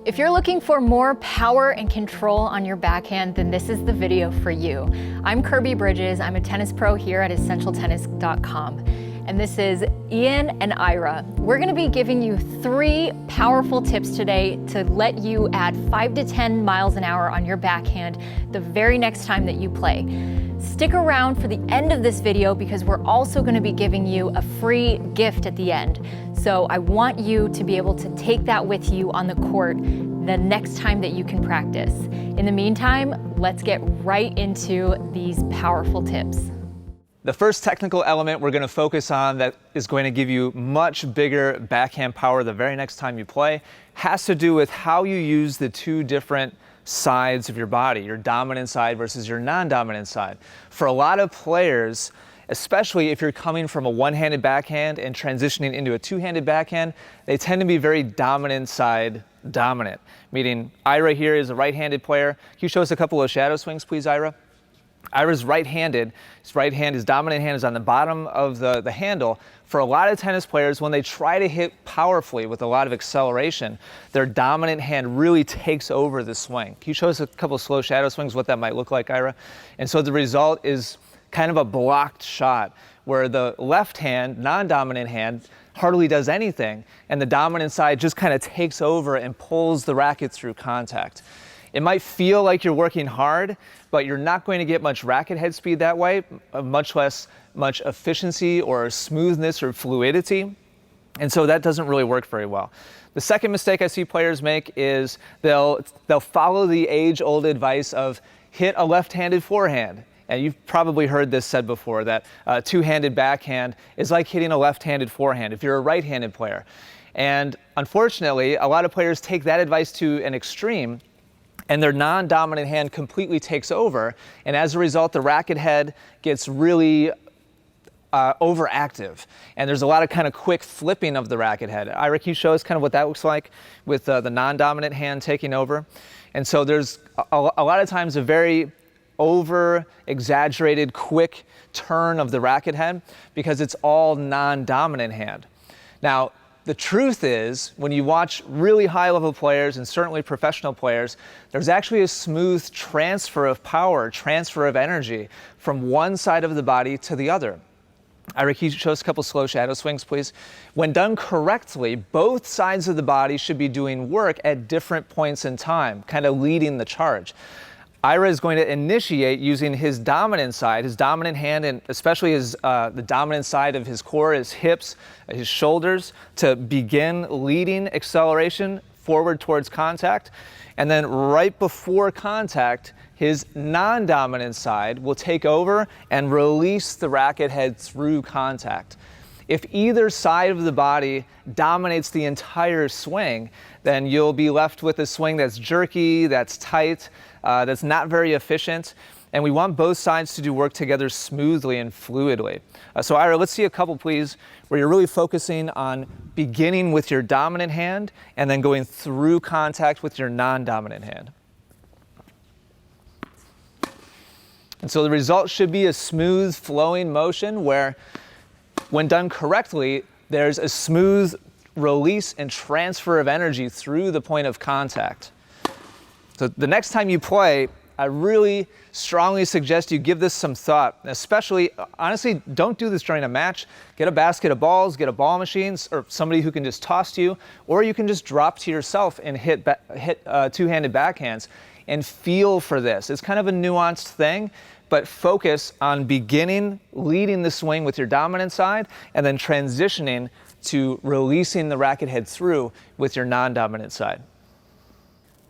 If you're looking for more power and control on your backhand, then this is the video for you. I'm Kirby Bridges. I'm a tennis pro here at EssentialTennis.com. And this is Ian and Ira. We're gonna be giving you 3 powerful tips today to let you add 5 to 10 miles an hour on your backhand the very next time that you play. Stick around for the end of this video because we're also gonna be giving you a free gift at the end. So I want you to be able to take that with you on the court the next time that you can practice. In the meantime, let's get right into these powerful tips. The first technical element we're going to focus on that is going to give you much bigger backhand power the very next time you play has to do with how you use the 2 different sides of your body, your dominant side versus your non-dominant side. For a lot of players, especially if you're coming from a one-handed backhand and transitioning into a 2-handed backhand, they tend to be very dominant side dominant, meaning Ira here is a right-handed player. Can you show us a couple of shadow swings, please, Ira? Ira's right-handed. His dominant hand is on the bottom of the handle. For a lot of tennis players, when they try to hit powerfully with a lot of acceleration, their dominant hand really takes over the swing. Can you show us a couple of slow shadow swings, what that might look like, Ira? And so the result is kind of a blocked shot where the left hand, non-dominant hand, hardly does anything, and the dominant side just kind of takes over and pulls the racket through contact. It might feel like you're working hard, but you're not going to get much racket head speed that way, much less efficiency or smoothness or fluidity. And so that doesn't really work very well. The second mistake I see players make is they'll follow the age-old advice of hit a left-handed forehand. And you've probably heard this said before, that a 2-handed backhand is like hitting a left-handed forehand if you're a right-handed player. And unfortunately, a lot of players take that advice to an extreme, and their non-dominant hand completely takes over, and as a result, the racket head gets really overactive, and there's a lot of kind of quick flipping of the racket head. Ira, can you show us kind of what that looks like with the non-dominant hand taking over? And so there's a lot of times a very over-exaggerated quick turn of the racket head because it's all non-dominant hand. Now, the truth is, when you watch really high-level players and certainly professional players, there's actually a smooth transfer of power, transfer of energy from one side of the body to the other. Ira, can you show us a couple slow shadow swings, please? When done correctly, both sides of the body should be doing work at different points in time, kind of leading the charge. Ira is going to initiate using his dominant side, his dominant hand, and especially the dominant side of his core, his hips, his shoulders, to begin leading acceleration forward towards contact. And then right before contact, his non-dominant side will take over and release the racket head through contact. If either side of the body dominates the entire swing, then you'll be left with a swing that's jerky, that's tight, that's not very efficient, and we want both sides to do work together smoothly and fluidly. So Ira, let's see a couple, please, where you're really focusing on beginning with your dominant hand and then going through contact with your non-dominant hand. And so the result should be a smooth flowing motion where, when done correctly, there's a smooth release and transfer of energy through the point of contact. So the next time you play, I really strongly suggest you give this some thought. Especially, honestly, don't do this during a match. Get a basket of balls, get a ball machine, or somebody who can just toss to you, or you can just drop to yourself and hit 2-handed backhands and feel for this. It's kind of a nuanced thing, but focus on beginning, leading the swing with your dominant side, and then transitioning to releasing the racket head through with your non-dominant side.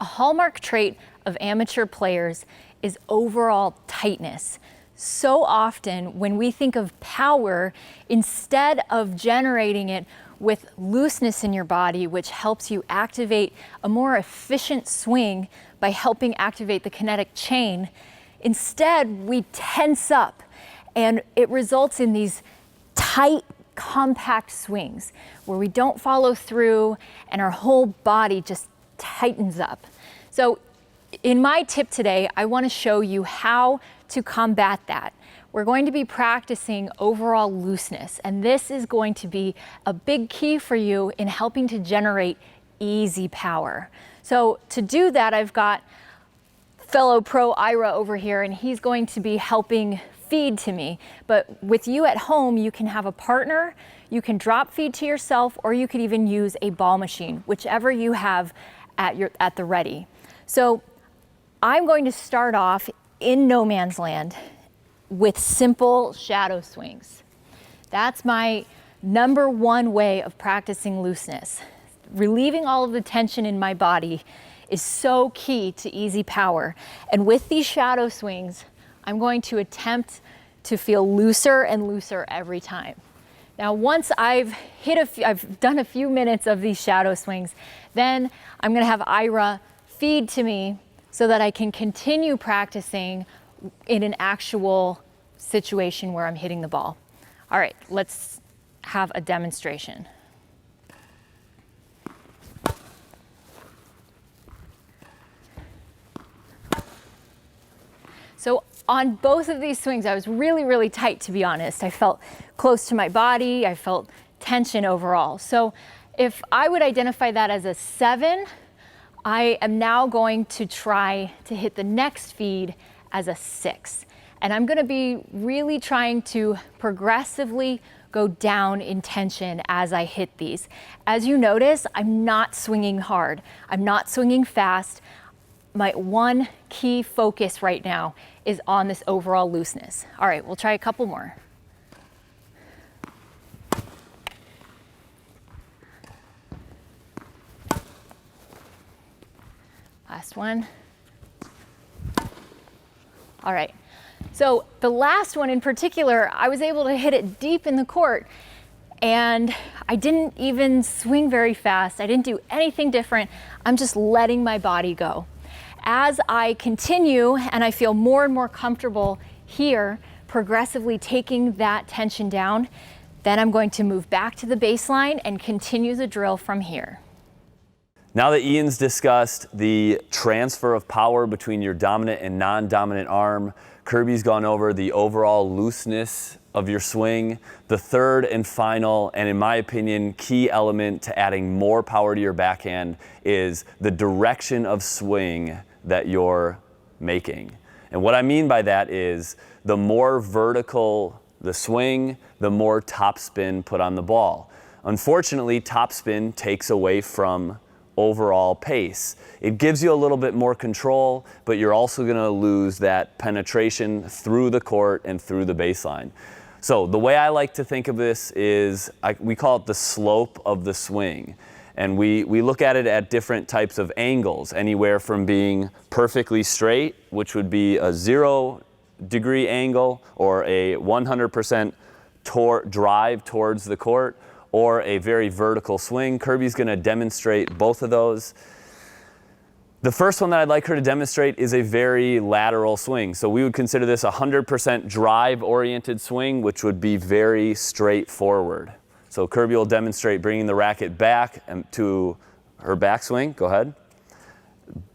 A hallmark trait of amateur players is overall tightness. So often when we think of power, instead of generating it with looseness in your body, which helps you activate a more efficient swing by helping activate the kinetic chain, instead we tense up, and it results in these tight, compact swings where we don't follow through and our whole body just tightens up. So in my tip today, I want to show you how to combat that. We're going to be practicing overall looseness, and this is going to be a big key for you in helping to generate easy power. So to do that, I've got fellow pro Ira over here, and he's going to be helping feed to me. But with you at home, you can have a partner, you can drop feed to yourself, or you could even use a ball machine, whichever you have at the ready. So I'm going to start off in no man's land with simple shadow swings. That's my number one way of practicing looseness. Relieving all of the tension in my body is so key to easy power. And with these shadow swings, I'm going to attempt to feel looser and looser every time. Now, once I've done a few minutes of these shadow swings, then I'm gonna have Ira feed to me so that I can continue practicing in an actual situation where I'm hitting the ball. All right, let's have a demonstration. So on both of these swings, I was really, really tight, to be honest. I felt close to my body. I felt tension overall. So if I would identify that as a 7, I am now going to try to hit the next feed as a 6. And I'm going to be really trying to progressively go down in tension as I hit these. As you notice, I'm not swinging hard. I'm not swinging fast. My one key focus right now is on this overall looseness. All right, we'll try a couple more. Last one. All right, so the last one in particular, I was able to hit it deep in the court, and I didn't even swing very fast. I didn't do anything different. I'm just letting my body go. As I continue and I feel more and more comfortable here, progressively taking that tension down, then I'm going to move back to the baseline and continue the drill from here. Now that Ian's discussed the transfer of power between your dominant and non-dominant arm, Kirby's gone over the overall looseness of your swing, the third and final, and in my opinion, key element to adding more power to your backhand is the direction of swing that you're making. And what I mean by that is the more vertical the swing, the more topspin put on the ball. Unfortunately, topspin takes away from overall pace. It gives you a little bit more control, but you're also going to lose that penetration through the court and through the baseline. So the way I like to think of this is we call it the slope of the swing. And we look at it at different types of angles, anywhere from being perfectly straight, which would be a 0-degree angle, or a 100% drive towards the court, or a very vertical swing. Kirby's going to demonstrate both of those. The first one that I'd like her to demonstrate is a very lateral swing. So we would consider this a 100% drive-oriented swing, which would be very straightforward. So Kirby will demonstrate bringing the racket back to her backswing. Go ahead.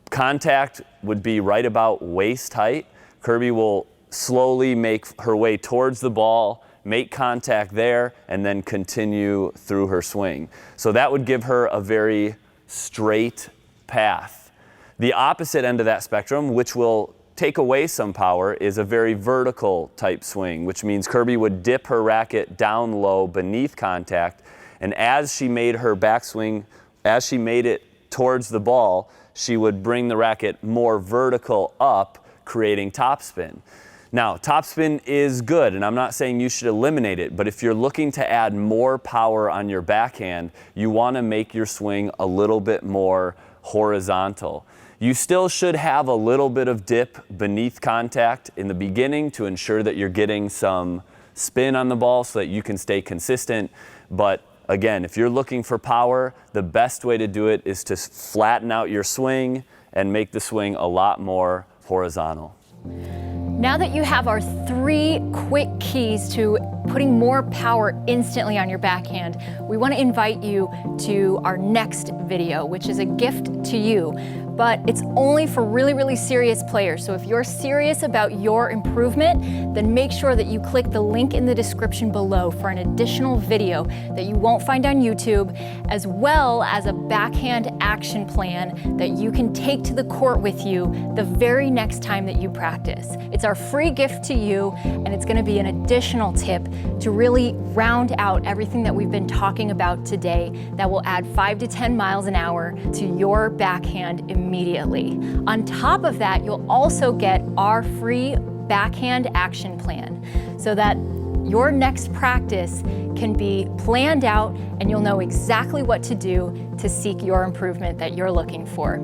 Contact would be right about waist height. Kirby will slowly make her way towards the ball, make contact there, and then continue through her swing. So that would give her a very straight path. The opposite end of that spectrum, which will take away some power, is a very vertical type swing, which means Kirby would dip her racket down low beneath contact, and as she made her backswing, as she made it towards the ball, she would bring the racket more vertical up, creating topspin. Now, topspin is good, and I'm not saying you should eliminate it, but if you're looking to add more power on your backhand, you want to make your swing a little bit more horizontal. You still should have a little bit of dip beneath contact in the beginning to ensure that you're getting some spin on the ball so that you can stay consistent. But again, if you're looking for power, the best way to do it is to flatten out your swing and make the swing a lot more horizontal. Now that you have our 3 quick keys to putting more power instantly on your backhand, we want to invite you to our next video, which is a gift to you. But it's only for really, really serious players. So if you're serious about your improvement, then make sure that you click the link in the description below for an additional video that you won't find on YouTube, as well as a backhand action plan that you can take to the court with you the very next time that you practice. It's our free gift to you, and it's going to be an additional tip to really round out everything that we've been talking about today that will add 5 to 10 miles an hour to your backhand immediately. On top of that, you'll also get our free backhand action plan so that your next practice can be planned out and you'll know exactly what to do to seek your improvement that you're looking for.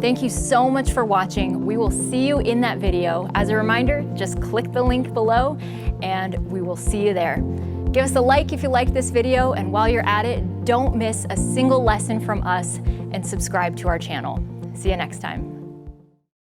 Thank you so much for watching. We will see you in that video. As a reminder, just click the link below and we will see you there. Give us a like if you like this video, and while you're at it, don't miss a single lesson from us and subscribe to our channel. See you next time.